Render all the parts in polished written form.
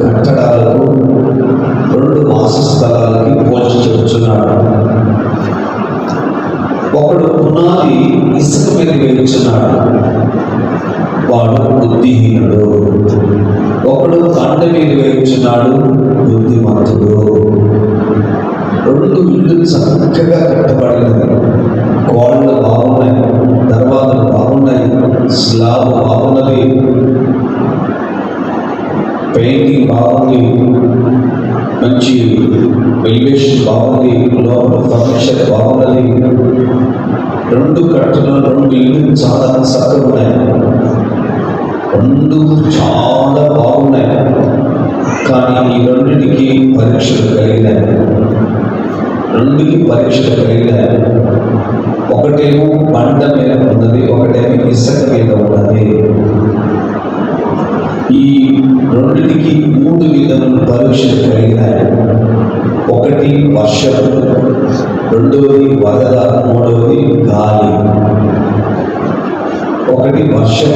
కట్టడాలకు 2 వాసస్థలాలకి పోల్చి చెబుతున్నాడు. ఒకడు పునాది ఇసుక మీద వేయుచున్నాడు, వాడు బుద్ధిహీనుడు. ఒకడు బండ మీద వేయుచున్నాడు, బుద్ధిమంతుడు. 2 ఇళ్ళు చక్కగా కట్టబడినది. గోడలు బాగున్నాయి, దర్వాజలు బాగున్నాయి, స్లాబ్ బాగున్నది, పెయింటింగ్ బాగుంది, మంచి ఎలివేషన్ బాగుంది, లోపల ఫర్నిచర్ బాగున్నది. 2 కట్టలు 2 ఇళ్ళు చాలా చక్కగా ఉన్నాయి, 2 చాలా బాగున్నాయి. కానీ ఈ 2టికి పరీక్షలు కలిగినాయి. 2కి పరీక్షలు కలిగినాయి. ఒకటేమో బండ మీద ఉన్నది, ఒకటేమో ఇసుక మీద ఉన్నది. ఈ 2టికి 3 విధముల పరీక్షలు కలిగినాయి. ఒకటి వర్షం, రెండవది వరద, మూడవది గాలి. ఒకటి వర్షం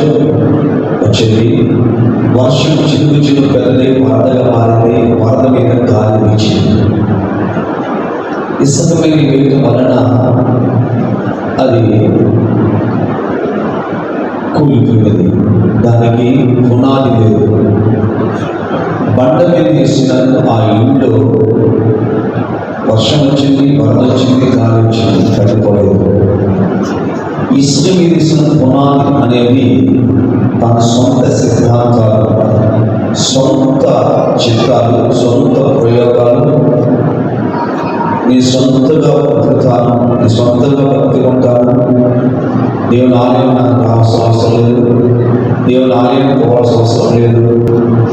వచ్చింది, వర్షం చినుకు చినుకు పెద్దది, వరదగా మారింది, వరద మీద గాలి వీచింది. ఇసుక మీద వేయటం వలన అది కూలిపోయింది, దానికి పునాది లేదు. బండ మీద వేసిన ఆ ఇంట్లో వర్షం వచ్చింది, వరద వచ్చింది, గాలి వచ్చింది, పడిపోలేదు. ఇసుక మీద వేసిన పునాది అనేది తన సొంత సిద్ధాంతాలు, సొంత చిత్రాలు, సొంత ప్రయోగాలు, నీ సొంతగా బ్రతుకుతాను, నీ సొంతంగా బ్రతుకుంటాను, దేవుని ఆలయం నాకు రావాల్సిన అవసరం లేదు, దేవుని ఆలయం పోవాల్సిన అవసరం లేదు,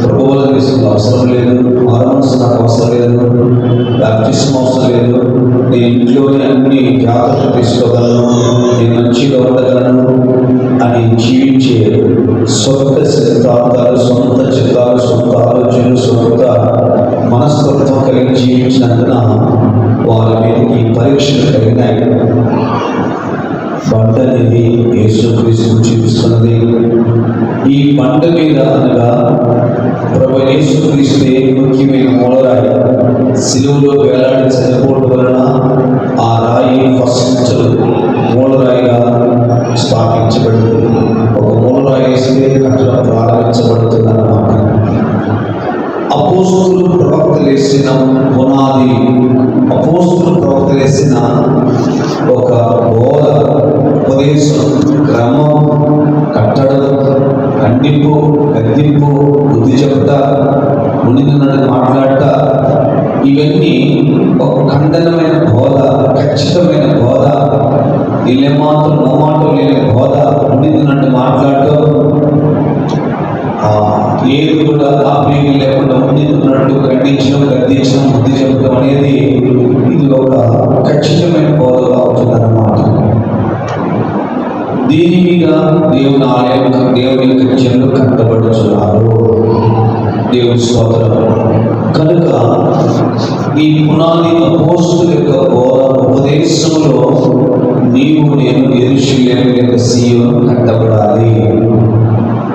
ప్రభువుల తీసుకున్న అవసరం లేదు, ఆరాధన నాకు అవసరం లేదు, బ్యాప్టిజం అవసరం లేదు, నేను ఇంట్లోనే అన్ని జాగ్రత్తలు తీసుకోగలను, నేను మంచిగా ఉండగలను అని జీవించే సొంత సిద్ధాంతాలు, సొంత చిత్రాలు, సొంత ఆలోచనలు, సొంత మనస్తత్వం కలిగి జీవించినందున వారి మీదకి పరీక్షలు కలిగినాయి. బండ అనేది యేసుక్రీస్తును చూపిస్తున్నది. ఈ బండ మీద అనగా ప్రభు యేసుక్రీస్తే ముఖ్యమైన మూలరాయి. సిలువలో వేలాడి చనిపోవడం వలన ఆ రాయి ఫస్ట్ మూలరాయిగా స్థాపించబడింది. ఒక మూలరాయి వేస్తే కట్టడం ప్రారంభించబడుతుంది అన్నమాట. అపోస్తులు ప్రవక్తలు వేసిన పునాది, అపోస్తులు ప్రవక్తలు వేసిన ఒక బోధ, ఉపదేశం, క్రమం, కట్టడం, ఖండింపు, గద్దింపు, బుద్ధి చెప్త, ముందున్నట్టు మాట్లాడట, ఇవన్నీ ఒక ఖండనమైన బోధ, ఖచ్చితమైన బోధ, ఇల్లేమాత్రం మోమాటం లేని బోధ, ముందున్నట్టు మాట్లాడటం, ఏది కూడా ఆపేమి లేకుండా ముందున్నట్టు ఖండించడం, గద్దించడం, బుద్ధి చెప్పడం అనేది ఇది ఒక ఖచ్చితమైన బోధగా అవుతుందన్నమాట. దీని మీద దేవుని ఆలయం, దేవుని యొక్క జనులు కట్టబడుతున్నారు. దేవుని స్తోత్రం. కనుక ఈ పునాది అపోస్తుల యొక్క బోధ, ఉపదేశంలో నీవు నేను యెరూషలేము యొక్క సీయోను కట్టబడాలి.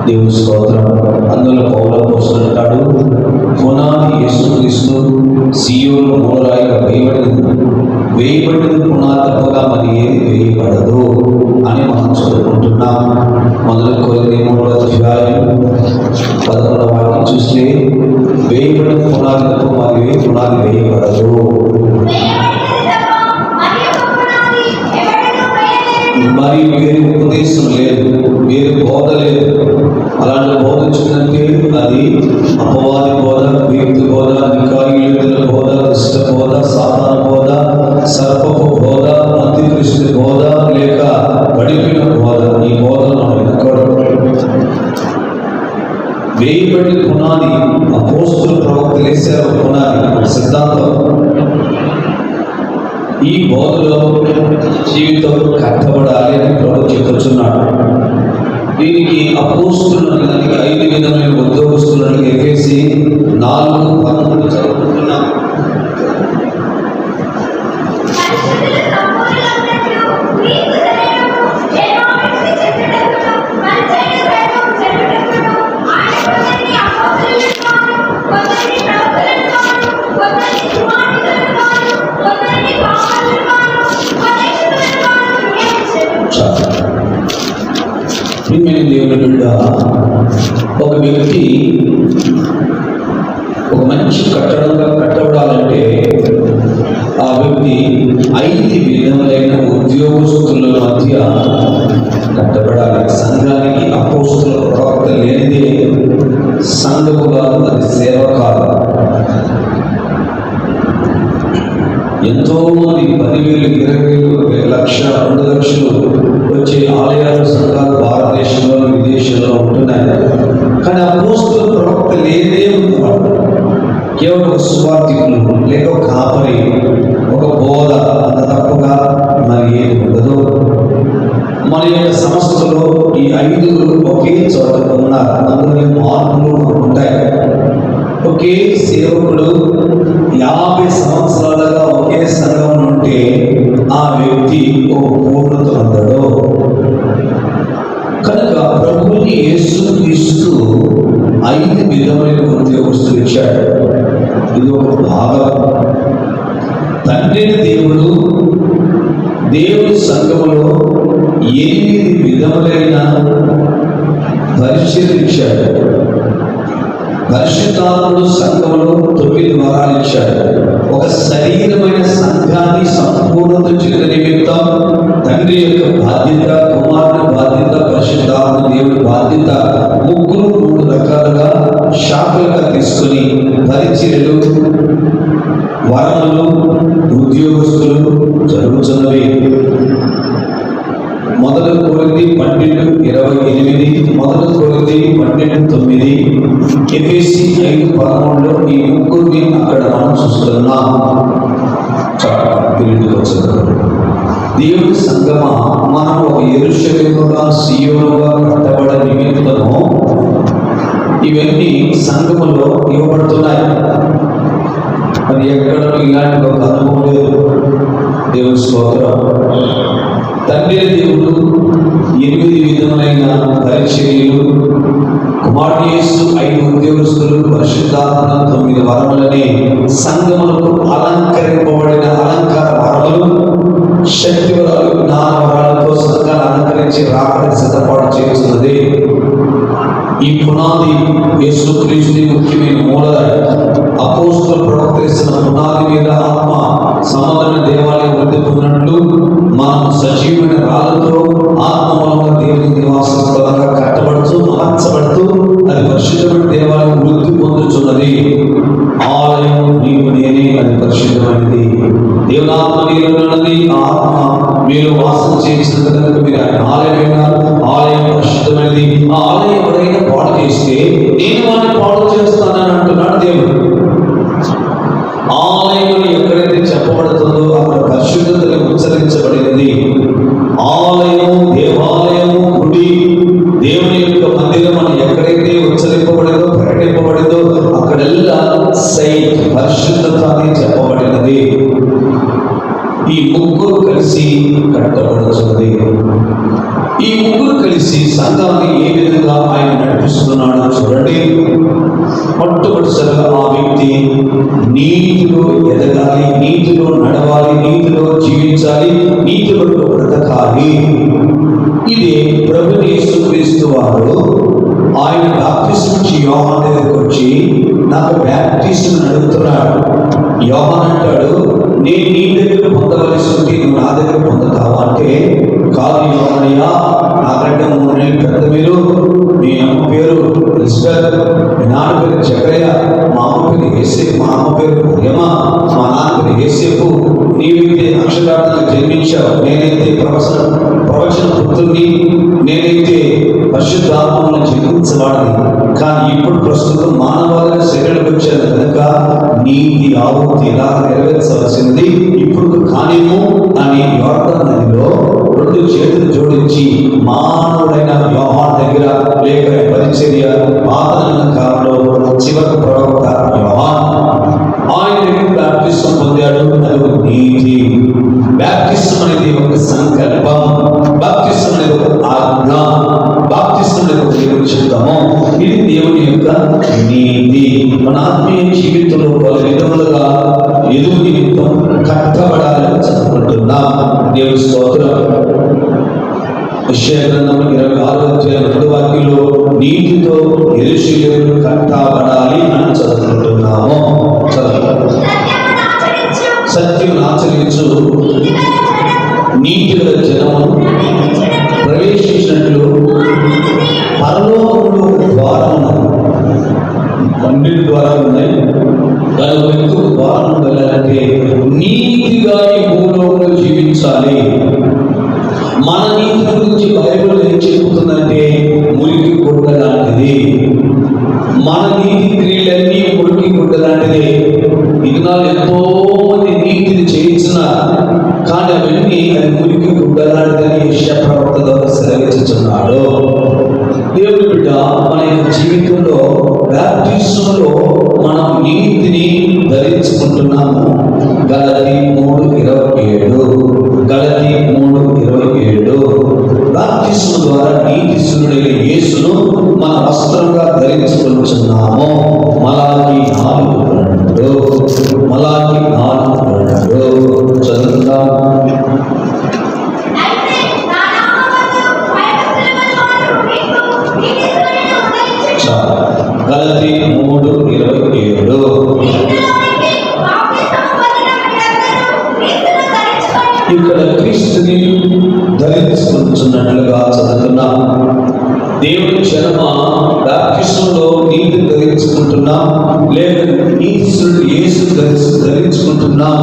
దేవుని స్తోత్రం. అందులో పౌలు అపోస్తలుడు అంటాడు, పునాది యేసుక్రీస్తు, సీయోను మూలరాయిగా వేయబడినది పునాది తప్పగా మరి ఏది వేయబడదు అని మనం చదువుకుంటున్నాం. మొదటి కొరింథీ 3:11 వాక్యం చూస్తే వేయబడిన పునాది తప్ప మరి ఏ పునాది వేయబడదు. మరి వేరే ఉపదేశం లేదు, వేరే బోధ లేదు. అలాంటి బోధ వచ్చిందంటే అది అపవాది బోధ, వ్యక్తి బోధ, నికాయిల బోధ, దుష్ట బోధ, సాతాన బోధ, సర్పపు బోధ, అంత్యక్రీస్తు బోధ, లేక పడిపోయిన బోధ. ఈ బోధను వినకూడదు. వేయబడిన పునాది అపోస్తుల ప్రవక్తలు వేశారు. పునాది సిద్ధాంతం. ఈ బోధలో జీవితం కట్టబడాలి అని ప్రభు చెప్తున్నాడు. దీనికి అపోస్తులను 5 విధమైన ఉద్యోగస్తులను ఎక్కేసి 4:13 చదువుకుంటున్నాం. దేవుని బిడ్డ, ఒక వ్యక్తి ఒక మంచి కట్టడంగా కట్టబడాలంటే ఆ వ్యక్తి 5 విధములైన ఉద్యోగస్తుల మధ్య కట్టబడాలి. సంఘానికి అపోస్తుల ప్రవక్త లేనిదే సంఘము కాదు, అది సేవ కాదు. ఎంతో మంది 10,000, 20,000, 1,00,000, 2,00,000 వచ్చే ఆలయాలు, సంఘాలు భారతదేశంలో, విదేశాల్లో ఉంటున్నాయి. కానీ అపోస్తుల ప్రవక్త లేదే ఉన్నవాడు. కేవలం ఒక సువార్థికులు, లేక ఒక కాపరి, ఒక బోధ, అంత తప్పుగా మరి ఏది ఉండదు. మన యొక్క సంస్థలో ఈ 5 ఒకే చోట ఉన్నారు. అందులో మార్పులు ఉంటాయి. ఒకే సేవకుడు 50 సంవత్సరాలుగా ఒకే సంఘం ఉంటే ఆ వ్యక్తి ఒక పూర్ణత పొందడు. కనుక ప్రభువుని యేసుక్రీస్తు 5 విధమైన ఉద్యోగస్తులు ఇచ్చాడు. ఇది ఒక భాగం. తండ్రిని దేవుని సంఘములో 8 విధములైన పరిచయం ఇచ్చాడు. పరిశుద్ధాత్ముడు సంఘములో 9 వరాలు ఇచ్చాడు. ఒక శరీరమైన సంఘాన్ని సంపూర్ణత చెందిన నిమిత్తం తండ్రి యొక్క బాధ్యత, కుమారుని బాధ్యత, పరిశుద్ధాత్మ దేవుని బాధ్యత 3 రకాలుగా శాఖలుగా తీసుకొని పరిచర్యలు, వరములు, ఉద్యోగస్తులు జరుగుతున్నవి. 1 కొరింథీ 12:28, 1 కొరింథీ 12:9, ఎఫెసీ 5:13లో ఈ 3 అక్కడ మనం చూస్తున్నాం. దేవుని సంగమా, మనం ఒక యెరూషలేముగా, సియోనుగా కట్టబడ నిమిత్తము ఇవన్నీ సంఘములో ఇవ్వబడుతున్నాయి. అది ఎక్కడ ఇలాంటి ఒక అనుభవం లేదు. దేవుని స్తోత్రం. తండ్రి దేవుడు 8 విధములైన పరిచర్యలు, కుమారుడు యేసు 5 ఉద్యోగస్తులు, పరిశుద్ధాత్మ 9 వరములని సంఘములకు అలంకరింపబడిన అలంకార వరములు, శక్తి వరాలు, జ్ఞాన వరాలతో సంఘాన్ని అలంకరించి రాకడ సిద్ధపాటు చేస్తున్నది. ఈ పునాది యేసుక్రీస్తు ముఖ్యమైన మూలధనం. అపోస్తలులు ప్రవక్తిస్తున్న పునాది మీద ఆత్మ సంబంధమైన దేవాలయం వృద్ధి పొందినట్లు మనం సజీవమైన రాళ్ళతో ఆత్మమూలంగా దేవుని నివాస స్థలంగా కట్టబడుతూ, మార్చబడుతూ అది పరిశుద్ధమైన దేవాలయం వృద్ధి పొందుతున్నది. ఆలయం నీకు నేనే, అది పరిశుద్ధమైనది. దేవుని ఆత్మ నీరున్నది, ఆత్మ మీరు వాసన చేసిన కనుక మీరు ఆయన ఆలయమైన, ఆలయం పరిశుద్ధమైనది. ఆ ఆలయం ఎవరైనా పాడు చేస్తే నేను వాడిని పాడు చేస్తానని అంటున్నాడు దేవుడు. ఆలయం ఎక్కడైతే చెప్పబడుతుందో అక్కడ పరిశుద్ధతని ఉచ్చరించబడినది. ఆలయం, దేవాలయము, గుడి, దేవుని యొక్క మందిరం అని ఎక్కడైతే ఉచ్చరింపబడిందో, ప్రకటింపబడిందో అక్కడెల్లా సైట్ పరిశుద్ధత అని చెప్పబడినది. ఈ 3 కలిసి కట్టబడుతున్నది. ఈ 3 కలిసి సంఘాన్ని ఏ విధంగా ఆయన నడిపిస్తున్నాడో చూడండి. మొట్టమొదటిసారిగా ఆ వ్యక్తి నీతిలో ఎదగాలి, నీతిలో నడవాలి, నీతిలో జీవించాలి, నీతిలో బ్రతకాలి. ఇది ప్రభువు యేసుక్రీస్తు వారు ఆయన బాప్తిస్మం ఇచ్చి యోహాను దగ్గరికి వచ్చి నాకు బాప్తిస్మం అడుగుతున్నాడు. యోహాను అంటాడు, నేను నీ దగ్గర పొందవలసి ఉంటే నువ్వు నా దగ్గర పొందుతావా అంటే, కాదు యోహానయ్యా, నాకంటే 3 నెలలు పెద్ద మీరు. మీ అమ్మ పేరు ఎలిజబెత్, మీ నాన్న పేరు జకర్య, మా అమ్మ పేరు యేసేపు, మా అమ్మ పేరు మరియమ్మ, మా నాన్న పేరు యేసేపు. నీవైతే అక్షరార్థంగా జన్మించావు, నేనైతే ప్రవచన పుత్రుని, నేనైతే పరిశుద్ధాత్మను జన్మించబడింది. కానీ ఇప్పుడు ప్రస్తుతం మానవాళిగా శరీరం వచ్చాను కనుక నీతి యావత్తు ఇలా నెరవేర్చవలసింది ఇప్పుడు కానేమో అని యోర్దాను నదిలో 2 చేతులు జోడించి మానవుడైన యోహాను దగ్గర, లేక పరిచర్య పాత కాలంలో చివరి ప్రవక్త యోహాను, ఆయన దగ్గర బాప్తిస్మం పొందాడు. అది ఒక నీతి. బాప్తిస్మం అనేది ఒక సంకల్పం, బాప్తిస్మం అనేది ఒక ఆజ్ఞ, బాప్తిస్మం అనేది ఒక చిత్తము. ఇది దేవుని యొక్క నీతి. మన ఆత్మీయ జీవితంలో పలు విధములుగా ఎదుగు నిమిత్తం కట్టబడాలని చదువుకుంటున్నా. దేవుని స్తోత్రం. యెషయా గ్రంథం 26వ అధ్యాయం 2వ వాక్యంలో నీతితో యెరూషలేము కట్టబడాలి అని చదువుకుంటున్నాము. సత్యమును ఆచరించు నీతిగల జనము ప్రవేశించినట్లు పరలోకములో ఒక ద్వారం ఉన్నది. 12 ద్వారాలు ఉన్నాయి. దాని ఒక ద్వారం వెళ్ళాలంటే నీతిగా ఈ భూలోకంలో జీవించాలి. మన నీతి గురించి బైబిల్ ఏం చెబుతుందంటే మురికి గుడ్డ లాంటిది. మన నీతి క్రియలన్నీ మురికి గుడ్డ లాంటిది. ఇదినాలు ఎంతో మంది నీతిని చేయించినారు, కానీ అవన్నీ అది మురికి గుడ్డ లాంటిదని యెషయా ప్రవక్త ద్వారా సెలవిస్తున్నాడు. దేవుని బిడ్డ, మన యొక్క జీవితంలో బాప్టిజంలో మనం నీతిని ధరించుకుంటున్నాము. గలతీ 3:27 గలతీ 3:27 బాప్టిజం ద్వారా నీతి సూర్యుడైన యేసును మన వస్త్రంగా ధరించుకుంటున్నాము. మలాకి 4:2 మలాకి 4:2 చదువుతాం. గలతీ 3:27 ఇక్కడ క్రీస్తుని ధరించుకుంటున్నట్లుగా చదువుతున్నాం. దేవుని జనమ బాప్టిజంలో నీతిని ధరించుకుంటున్నాం, లేదా నీతిసురుడు యేసు ధరించుకుంటున్నాం.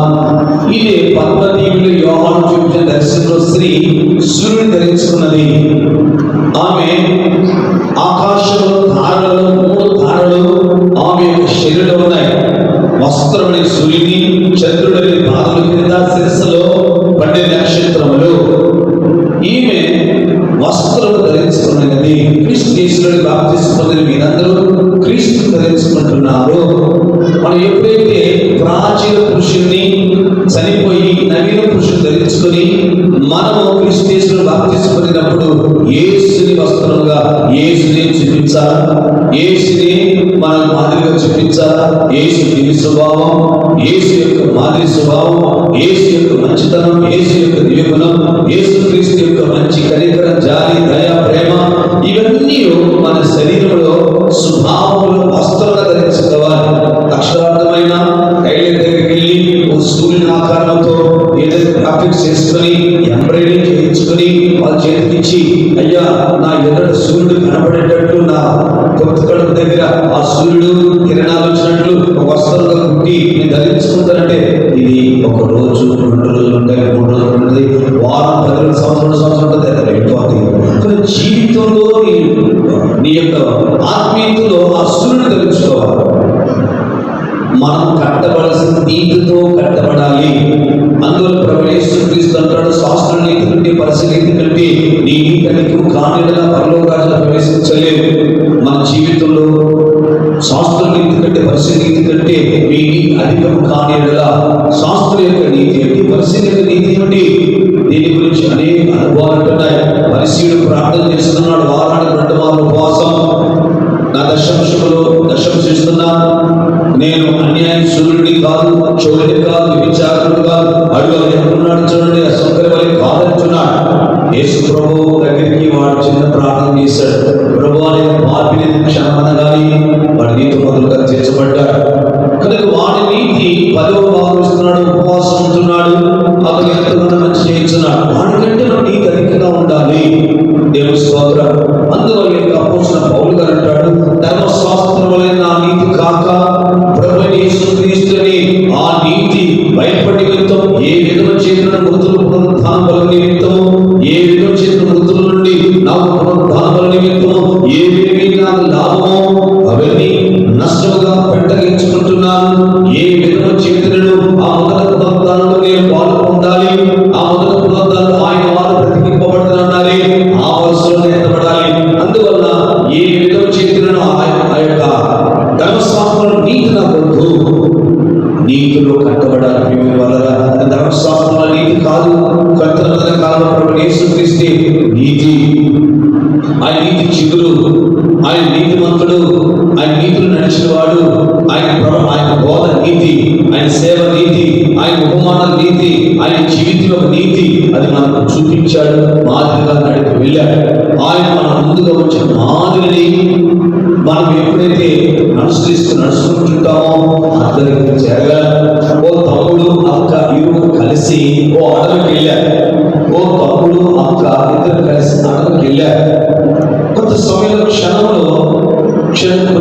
ఇదే పద్మదీవులు యోహాను చూపించిన దర్శనంలో స్త్రీ సూర్యుని ధరించుకున్నది. ఆమె ఆకాశంలో తారలలో 3 తారలు ఆమె యొక్క శరీరంలో ఉన్నాయి. వస్త్రమని సూర్యుని, చంద్రుడని పాదల కింద, శిరస్సులో 12 నక్షత్రములు. ఈమె వస్త్రము ధరించుకున్నది. క్రీస్తు యేసులోని బాప్తిసం పొందిన మీరందరూ క్రీస్తు ధరించుకుంటున్నారు. మనం ఎప్పుడైతే ప్రాచీన పురుషుని చనిపోయి నవీన పురుషుని ధరించుకొని మనము క్రీస్తు యేసులో బాప్తిసం పొందినప్పుడు యేసుని వస్త్రంగా యేసుని చూపించాలా, యేసుని మనం మాదిరిగా చూపించాలా. యేసు దివ్య స్వభావం, యేసు యొక్క మాదిరి స్వభావం, యేసు యొక్క మంచితనం, యేసు యొక్క దివ్యగుణం, యేసు క్రీస్తు యొక్క మంచి కనికరం, జాలి, దయ, ప్రేమ, ఇవన్నీ మన శరీరంలో స్వభావంలో వస్త్రంగా ధరించుకోవాలి. అక్షరార్థమైన టైలర్ దగ్గరికి వెళ్ళి సూర్యుని ఆకారంతో ఏదైతే గ్రాఫిక్స్ చేసుకొని ఎంబ్రాయిడింగ్ చేయించుకొని వాళ్ళ చేతికిచ్చి, అయ్యా నా ఎదుట సూర్యుడు కనబడేటట్టు నా కడుపు దగ్గర ఆ సూర్యుడు కిరణాలు వచ్చినట్లు ఒక వస్త్రంగా కుట్టి నేను ధరించుకుంటానంటే ఇది 1 రోజు 2 రోజులు ఉంటాయి, 3 రోజులు ఉంటుంది, వారం, 10 రోజులు, సంవత్సరం ఉంటుంది. అది వెళ్ళిపోతుంది. కానీ జీవితంలో నీ యొక్క ఆత్మీయతలో ఆ సూర్యుడు ధరించుకోవాలి. మనం కట్టబడాల్సిన నీతితో కట్టబడాలి. అందులో ప్రభువు యేసు క్రీస్తు అంటాడు, శాస్త్ర నీతి కంటే పరిశీలి నీతి కంటే నీ నీతి నీకు కానిలా పరలోక రాజ్యంలో ప్రవేశించలేదు. మన జీవితంలో శాస్త్ర నీతి కంటే పరిశీలి నీతి కంటే మీ నీతి అధికం కానిలా. శాస్త్ర యొక్క నీతి ఏంటి, పరిశీలి యొక్క నీతి ఏమిటి? దీని గురించి అనేక అనుభవాలు ఉంటున్నాయి. పరిశీలుడు ప్రార్థన చేస్తున్నాడు, వారానికి 2 మార్లు ఉపవాసం. నా దశంశ ఇస్తున్నాను. నేను అన్యాయం సూర్యుడిని కాదు, చోరుని కాదు, విచారుడు కాదు, అడుగు ఎక్కడున్నాడు చూడండి, అసౌకర్యం కాదంటున్నాడు. యేసు ప్రభు దగ్గరికి వాడు చిన్న ప్రార్థన చేశాడు. ప్రభు అనే పాపిని క్షమనగాని వాడి నీతి మొదలుగా తీర్చబడ్డాడు. కనుక వాడి నీతి 10వ భాగం ఇస్తున్నాడు, ఉపవాసం ఉంటున్నాడు, అతను ఎంతగానో మంచి చేయించున్నాడు. వాడికంటే నా నీతి అధికంగా ఉండాలి. దేవుని స్తోత్రం. అందువల్ల అపోస్తలుడైన పౌలు గారు అంటాడు, ధర్మశాస్త్రములైన నా నీతి కాక ప్రభువైన యేసు క్రీస్తుని ఆ నీతి బయటపడి నిమిత్తం ఏ విధమైన చేతున్న మృతులు పునరుద్ధానం బల నిమిత్తము, ఏ విధమైన చేతున్న మృతుల నుండి నాకు పునరుద్ధానం బల నిమిత్తము ఏ విధమైన నాకు లాభమో అవన్నీ నష్టముగా పెట్టగించుకుంటున్నాను. ఏ విధమైన చేతులను ఆ మొదటి పునరుద్ధానంలో నేను పాలు పొందాలి. ఆ మొదటి పునరుద్ధానంలో ఆయన వారు బ్రతికింపబడుతున్నారే, ఆ వరుసలో ఎత్తబడాలి. అందువల్ల ఏ విధమైన చేతులను ఆ యొక్క ధర్మశాస్త్రం నీతి నాకు వద్దు, నీతిలో కట్టబడాలి. వల్ల ధర్మశాస్త్రంలో నీతి కాదు, కర్తవ్య కాలంలో ప్రభువు యేసుక్రీస్తు నీతి. ఆయన నీతి చిగురు, ఆయన నీతిమంతుడు, ఆయన నీతిలో నడిచిన వాడు, ఆయన నడుచుకుంటుంటామో అందరికి చేరగలం. ఓ తమ్ముడు అక్క ఇరువురు కలిసి ఓ అడవికి వెళ్ళారు. ఓ తమ్ముడు అక్క ఇద్దరు కలిసి అడవికి వెళ్ళారు. కొంత సమయంలో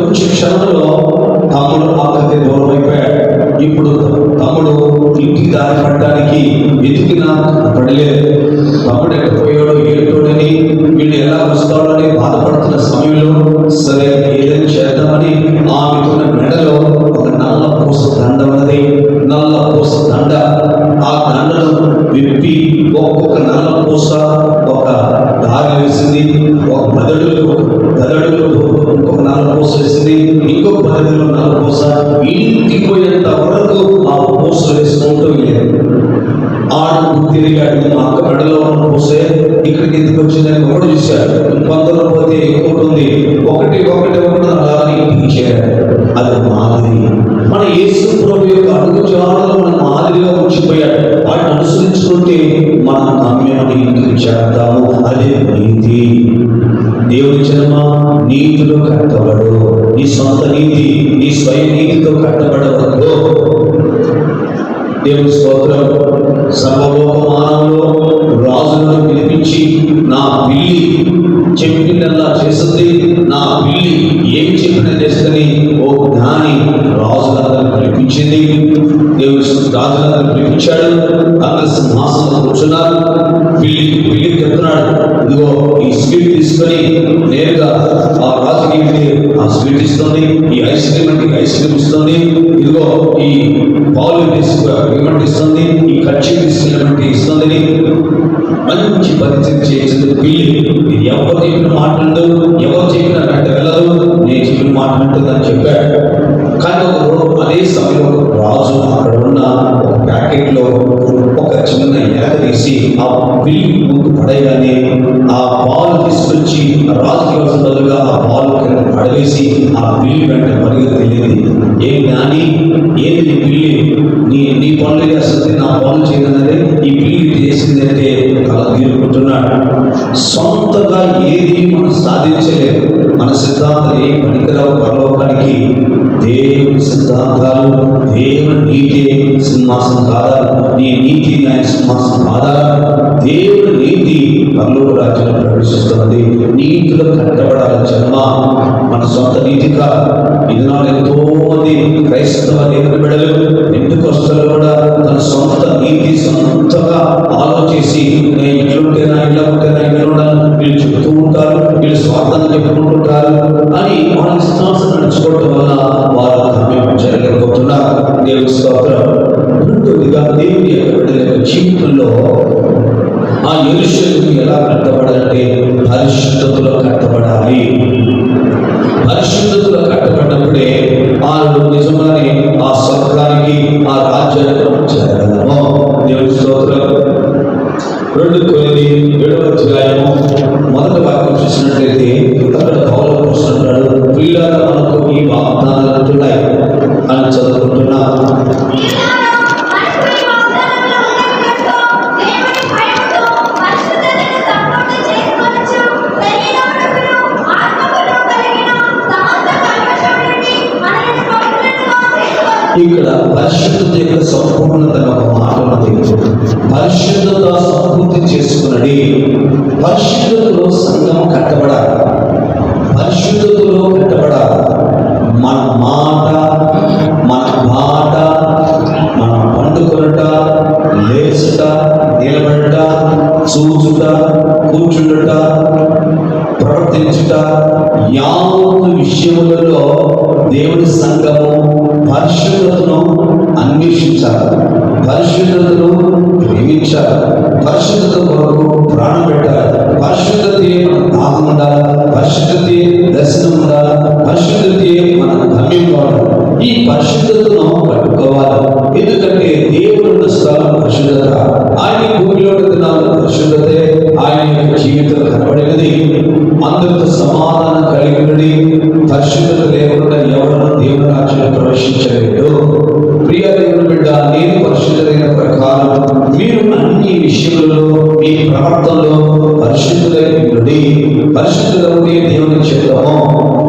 కొంచెం క్షణంలో తమ్ముడు అక్కకి దూరం అయిపోయాడు. ఇప్పుడు తమ్ముడు ఇంటికి దారి పడడానికి వెతికినా పడలేదు. తమ్ముడు ఎక్కడిపోయాడో ఏంటోడని, వీళ్ళు ఎలా వస్తాడని బాధపడుతున్న సమయంలో సరే ఏదైనా చేద్దామని ఆమెకున్న మెడలో ఒక నల్ల పూస దండ ఉన్నది. నల్ల పూస దండ. ఆ దండను విప్పి ఒక్కొక్క నల్ల పూస ఒక దారి వేసింది. ఒక బదడులు ఇంకొక నల్ల పూస వేసింది. ఇంకొక బదడులో నల్ల పూస. ఇంటికి పోయేంత వరకు ఆ పూస వేసుకుంటూ వెళ్ళాడు. ఆడు తిరిగాడు. మా అక్క మెడలో ఉన్న పూసే ఇక్కడికి ఎందుకు వచ్చిందని ఒకటి చూశాడు. కొందరు పోతే ఎక్కువ ఉంటుంది. ఒకటి అలానే ఇంటికి చేరాడు. అది మాదిరి. మన యేసు ప్రభు యొక్క అడుగు జాడలో మన మాదిరిగా ఉంచిపోయాడు. వాటిని అనుసరించుకుంటే మన గమ్యాన్ని ఇంటికి చేరతాము. అదే నీతి. దేవుని జన్మ నీతిలో కట్టబడు. నీ సొంత నీతి, నీ స్వయం నీతితో కట్టబడవద్దు. దేవుని స్తోత్రం. సర్వలోక మానవులో రాజులను పిలిపించి నా పిల్లి చెప్పిందల్లా చేస్తుంది, నా పిల్లి ఏం చెప్పిన చేస్తుంది ఓ జ్ఞాని రాజులందరినీ పిలిపించింది. దేవుని రాజులందరినీ పిలిపించాడు. అందరి సింహాసనంలో కూర్చున్నారు. పిల్లి చెప్తున్నాడు, ఇదిగో ఈ స్వీట్ తీసుకొని నేరుగా ఆ రాజుకి ఆ స్వీట్ ఇస్తుంది, ఈ ఐస్ క్రీమ్ అంటే ఐస్ క్రీమ్ ఇస్తుంది, ఇదిగో ఈ పాలు ఇస్తుంది, ఈ కచ్చి తీసుకున్నటువంటి ఇస్తుంది. మంచి పరిస్థితి చేసింది పిల్లి. ఇది ఎవరు చెప్పిన మాట్లాడు, ఎవరు చెప్పిన వెంట వెళ్ళదు, నేను చెప్పిన మాట్లాడుతుందని చెప్పాడు. కానీ అదే సమయంలో రాజు అక్కడ ఉన్న ఒక ప్యాకెట్ లో ఒక చిన్న ఎలక తీసి ఆ పిల్లి ముందు పడేయగానే ఆ పాలు తీసుకొచ్చి రాజుకి వచ్చిన బదులుగా ఆ పాలు కింద పడవేసి ఆ పిల్లి వెంట పరిగెత్తింది. ఏ జ్ఞాని, ఏంది పిల్లి నీ పనులు చేస్తుంది, నా పనులు చేయదన్నదే ఈ పిల్లి చేసిందంటే కళ తీరుకుంటున్నాడు. సొంతగా ఏది మనం సాధించలేదు. మన సిద్ధాంతాలు ఏ పనికిరావు పరలోకానికి. దేవుని సిద్ధాంతాలు, దేవుని నీతి సింహాసనం కాదా, నీ నీతి ఆయన సింహాసనం కాదా. దేవుని నీతి పరలోక రాజ్యంలో ప్రవేశిస్తున్నది. నీతిలో కట్టబడాలి జన్మ. మన సొంత నీతి కాదు. ఇది నాడు ఎంతో మంది క్రైస్తవ దేవుని బిడ్డలు పెంటెకొస్తేలో కూడా తన సొంత నీతి సొంతగా ఆలోచించి నేను ఇట్లుంటేనా ఇలా ఉంటేనా ఇలా ఉండాలి వీళ్ళు చెబుతూ ఉంటారు, వీళ్ళు స్వార్థంగా చెప్పుకుంటుంటారు అని వాళ్ళ ఇష్టాంశం నడుచుకోవటం వల్ల వారు గమ్యం జరగకపోతున్నారు. దేవుని స్తోత్రం. రెండోదిగా దేవుని యొక్క బిడ్డల యొక్క జీవితంలో ఆ యెరూషలేము ఎలా కట్టబడాలంటే పరిశుద్ధతలో కట్టబడాలి. పరిశుద్ధతలో కట్టబడినప్పుడే ఆ నిజంగానే ఆ స్వర్గానికి ఆ రాజ్యానికి చేరగలము. దేవుని స్తోత్రం. 2 Coríntios 7వ అధ్యాయము మొదటి వాక్యం చూసినట్లయితే అక్కడ పౌలు పోస్తున్నాడు, ప్రియులారా మనకు ఈ వాగ్దానాలు ఉంటున్నాయి అని చదువుకుంటున్నా. ఇక్కడ పరిశుద్ధత యొక్క సంపూర్ణత ఒక మాట ఉన్నది. పరిశుద్ధత సంపూర్తి చేసుకున్నది. పరిశుద్ధతలో సంఘం కట్టబడాలి. పరిశుద్ధతలో కట్టబడాలి. మన మాట, మన మాట, మన పండుకొనుట, లేచుట, నిలబడుట, చూచుట, కూర్చుండుట, ప్రవర్తించుట, యావత్తు విషయములలో దేవుని సంఘము పరిశుద్ధతను అన్వేషించాలి. పరిశుద్ధతను ప్రేమించాలి. పరిశుద్ధత కొరకు ప్రాణం పెట్టాలి. పరిశుద్ధతే మన దాహం ఉండాలి. పరిశుద్ధతే దర్శనం ఉండాలి. పరిశుద్ధతే మన గమ్యం కావాలి. ఈ పరిశుద్ధతను పట్టుకోవాలి. ఎందుకంటే దేవుడు స్థలం పరిశుద్ధత. ఆయన భూమిలో పరిశుద్ధతే ఆయన యొక్క జీవితం కనబడినది. అందరితో సమాధానం కలిగి ఉన్నది. పరిశుద్ధత లేకుండా ఎవరు దేవుని రాజ్యంలో ప్రవేశించలేదు. ప్రియ దేవుని బిడ్డ, నేను పరిశుద్ధమైన ప్రకారం మీరు అన్ని విషయంలో మీ ప్రవర్తనలో పరిశుద్ధులై ఉండి, పరిశుద్ధులే దేవుని చిత్తము.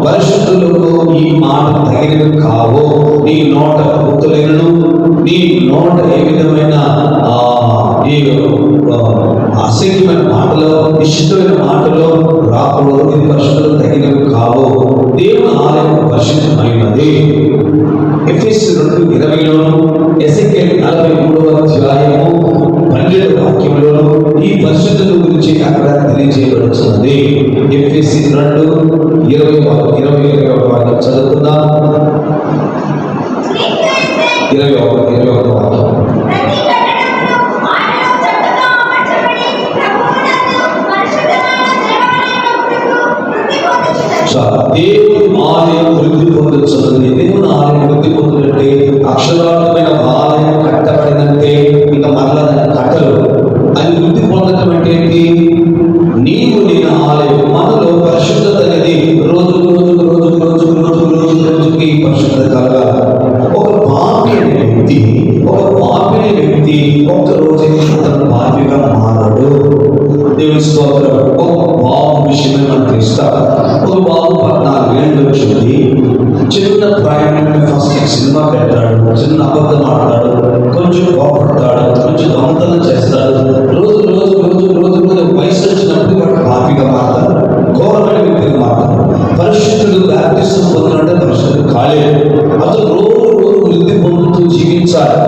పరిశుద్ధులకు ఈ మాట తగినవి కావు. నీ నోట గుర్తులేను, నీ నోట ఏ విధమైన అసఖ్యమైన మాటలు, నిశ్చితమైన మాటలు రాకూడదు. ఇది పరిశుద్ధత తగినవి కావు. దేవుని ఆలయం పరిశుద్ధమైనది. ఎఫెసీ 2:20లోను, ఎజెకియెల్ 43:12 వాక్యంలోను ఈ పరిశుద్ధత గురించి అక్కడ తెలియజేయబడుతున్నది. ఎఫెసీ 2:20 వాక్యం చదువుకుందాం. 21 వాక్యం. దేవుని ఆలయం వృద్ధి పొందుతున్నది. దేవుని ఆలయం వృద్ధి పొందుతుంటే అక్షరార్థమైన ఆలయం కట్టబడినంటే ఇంకా మరలా కట్టలు. అది వృద్ధి పొందడం అంటే ఏంటి? నీవు నేను ఆలయం. మనలో పరిశుద్ధత అనేది రోజుకి పరిశుద్ధత కలగాలి. ఒక పాపిని వ్యక్తి ఒక్క రోజు అతను పాపిగా మారడు. దేవుని స్తోత్రం. ఒక బాబు విషయమే మనకు ఇస్తారు. ఒక బాబు 14 ఏళ్ళు వచ్చింది. చిన్న ప్రాయం ఫస్ట్ సినిమా పెడతాడు, చిన్న అబద్ధం ఆడతాడు, కొంచెం కోపడతాడు, కొంచెం దొంగతనం చేస్తాడు. రోజు వయసు వచ్చినప్పుడు వాడు పాపిగా మారతాడు, ఘోరమైన వ్యక్తిగా మారతాడు. పరిశుద్ధుడు బ్యాప్టిజం పొందినంటే పరిశుద్ధుడు కాలేదు. అతను రోజు వృద్ధి పొందుతూ జీవించాలి.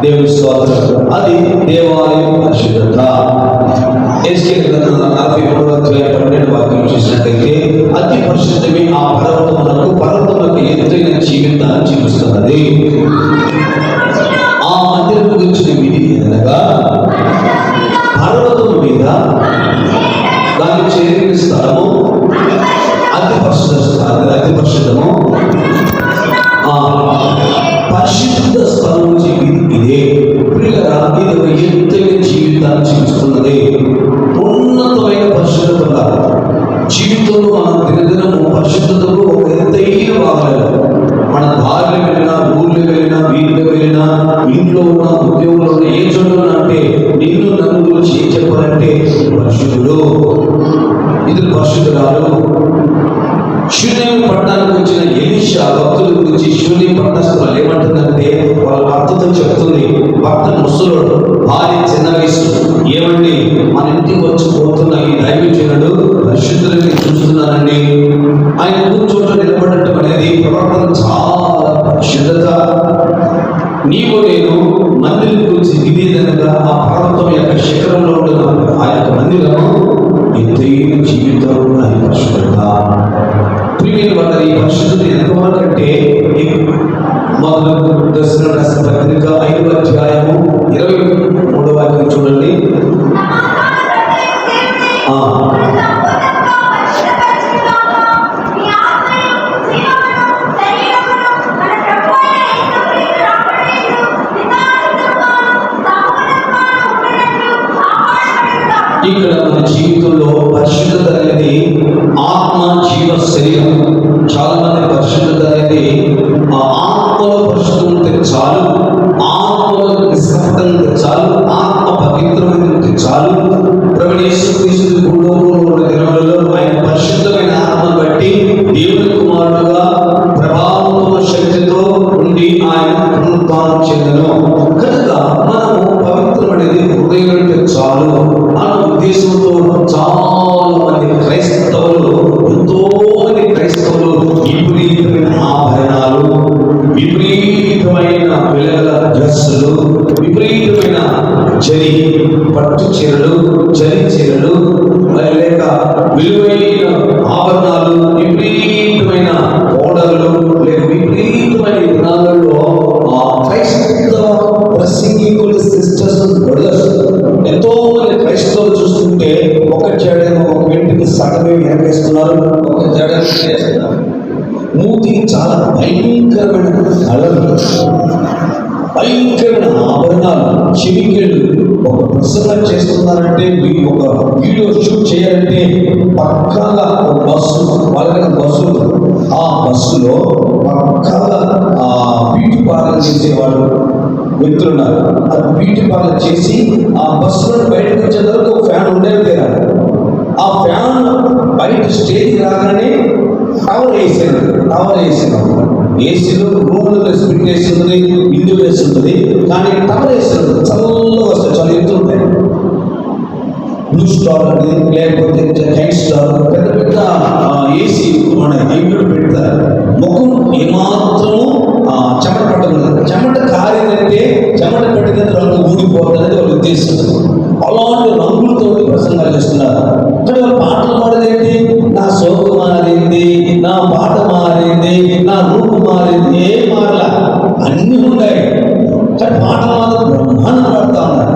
దేవుని స్తోత్రం. అది దేవాలయం పరిశుద్ధత. ఎస్కేల్ 43:12 వాక్యం చూసినట్లయితే అతి పరిశుద్ధమే ఆ పర్వతములకు ఎత్తైన జీవితాన్ని చూపిస్తున్నది. ఆ మందిరం గురించిన విధి అనగా పర్వతం మీద దాన్ని చేరిన స్థలము అతి పరిశుద్ధము. పరిశుద్ధ స్థలం నుంచి ఇదే ప్రియులారా, ఇది ఒక ఎత్తైన జీవితాన్ని చూపిస్తున్నది. ఉన్నతమైన పరిశుద్ధత ఉండాలి జీవితంలో. మనం దినదినము పరిశుద్ధతకు ఒక ఎత్తైన భాగాలు. మన దారిలో వెళ్ళినా, ఊర్లో వెళ్ళినా, వీటిలో వెళ్ళినా, ఇంట్లో ఉన్న, ఉద్యోగంలో ఉన్న, ఏ చోట అంటే నిన్ను నన్ను గురించి ఏం చెప్పాలంటే పరిశుద్ధుడు, ఇతరు పరిశుద్ధురాలు. శూన్యం పట్టణానికి వచ్చిన ఎలీషా భక్తుల గురించి శూన్యం పట్టణస్థులు ఏమంటుందంటే వాళ్ళ భర్తతో చెప్తుంది. భర్త ముసలోడు, భార్య చిన్న వయసు. ఏమండి, మన ఇంటికి వచ్చి పోతున్న ఈ దైవజనుడు పరిశుద్ధులని చూస్తున్నానండి. ఆయన కూర్చోట నిలబడటం అనేది ప్రవర్తన చాలా పరిశుద్ధత. నీవు నేను మందిరం గురించి విధేదనగా ఆ పర్వతం యొక్క శిఖరంలో ఉంటున్న ఆ యొక్క మందిరము ఎత్తైన జీవితం అని పరిశుద్ధత. ప్రియమైన వారు, ఈ పరిశుద్ధత ఎంతవరకంటే మొదలు దర్శన రాసిన పత్రిక 5:23 వాక్యం చూడండి. ఇక్కడ మన జీవితంలో పరిశుద్ధత అనేది ఆత్మ, జీవ, శరీరం. చాలా మంది పరిశుద్ధత అనేది ఆత్మలో పరిశుద్ధం ఉంటే చాలు, ఆత్మలో నిష్కపటం ఉంటే చాలు, ఆత్మ పవిత్రమైన ఉంటే చాలు. ప్రభువైన యేసుక్రీస్తు భూలోకంలో దినములలో ఆయన పరిశుద్ధమైన ఆత్మను బట్టి దేవుని కుమారుడుగా ప్రభావంతో, శక్తితో ఉండి ఆయన పునరుద్ధానం చెందెను. కనుక మనము పవిత్రమనేది హృదయం అంటే చాలు అన్న ఉద్దేశంతో చాలా మంది క్రైస్తవులు, ఎంతో మంది క్రైస్తవులు విపరీతమైన ఆభరణాలు, విపరీతమైన వెలగల డ్రెస్సులు, విపరీతమైన జరి పట్టు చీరలు, జరి చీరలు, లేక విలువైన ఆభరణాలు, విపరీతమైన పౌడర్లు, లేక విపరీతమైన విధానాల్లో క్రైస్తవ ప్రసంగికులు, సిస్టర్స్, బ్రదర్స్ ఎంతో మంది క్రైస్తవులు చూస్తుంటే ఒక జడేమో ఒక వెంటికి సగమే వెనకేస్తున్నారు, ఒక జడ వేస్తున్నారు. మూతికి చాలా భయంకరమైన కళలు, భయంకరమైన ఆభరణాలు, చెవికేళ్ళు. ఒక ప్రసంగం చేస్తున్నారంటే, ఒక వీడియో షూట్ చేయాలంటే పక్కాగా ఒక బస్సు, వాళ్ళకి బస్సు, ఆ బస్సులో పక్కాగా బ్యూటీ పార్లర్ చేసేవాళ్ళు వ్యక్తులు ఉన్నారు. అది బ్యూటీ పార్లర్ చేసి ఆ బస్సులో బయటకు వచ్చే వరకు ఒక ఫ్యాన్ ఉండేది లేదా, ఆ ఫ్యాన్ బయట స్టేజ్ రాగానే టవర్ వేసాను. ఏసీలో రూమ్లో స్పిట్ వేసి ఉంటుంది, ఇల్లు వేసి ఉంటుంది, కానీ టవర్ వేసి ఉంటుంది, చల్లగా వస్తాయి, చాలా ఎత్తు ఉంటాయి. బ్లూ స్టార్ అని లేకపోతే హైట్ స్టార్ పెద్ద పెద్ద ఏసీ మన హైబ్రిడ్ పెడతారు. ముఖం ఏమాత్రము చెమట పట్టకూడదు. చెమట కారిందంటే చెమట పట్టిన రంగు ఊడిపోతుందని వాళ్ళ ఉద్దేశం. అలాంటి రంగులతో ప్రసంగాలు చేస్తున్నారు. కానీ వాళ్ళు పాటలు పాడేదేంటి? నా సోకు మారింది, నా పాట మారింది, నా రూపు మారింది, ఏం మారలా, అన్నీ ఉన్నాయి. కానీ పాటలు మాత్రం బ్రహ్మాండం పాడుతూ ఉన్నారు.